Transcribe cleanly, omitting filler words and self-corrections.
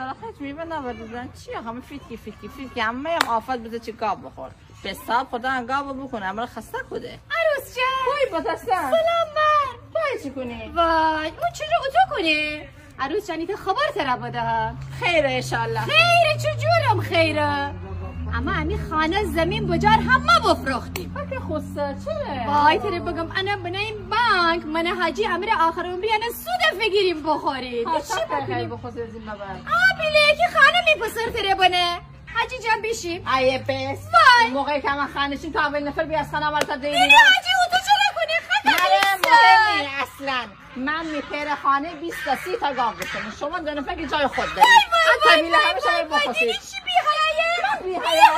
داره خیلی میبه نبردن چیه همه فیتکی همه هم آفت بده چی گاب بخور به صاحب خدا گاب بکنه اما خسته کده عروس جان کوی باتستن سلام بر توی چی کنی؟ وای اون چی رو اتو کنه عروس جانی تو خبر تر بوده ها خیره انشالله خیره چجورم خیره اما امی خانه زمین بجار همه بفروختیم که خسته چرا؟ وای تره بگم انا بنایم بانک من حاجی امر آخر عمری انا سود فگیریم بخورید چی بکنیم بخوزه زین ببر بیله که خانه میپسر تره بنه حاجی جان بشیم ایه بس وای موقعی که من خانشین تا اول نفر بی از خانه عمل تا دیگه نه حاجی او تو چرا کنی خطر مهمی اصلا من میپر خانه 20 تا 30 تا گاو بکنم شما دو نفر که جای خود دارید وای طبیله همه شما بخورید چی بی‌حیایه بی‌حیا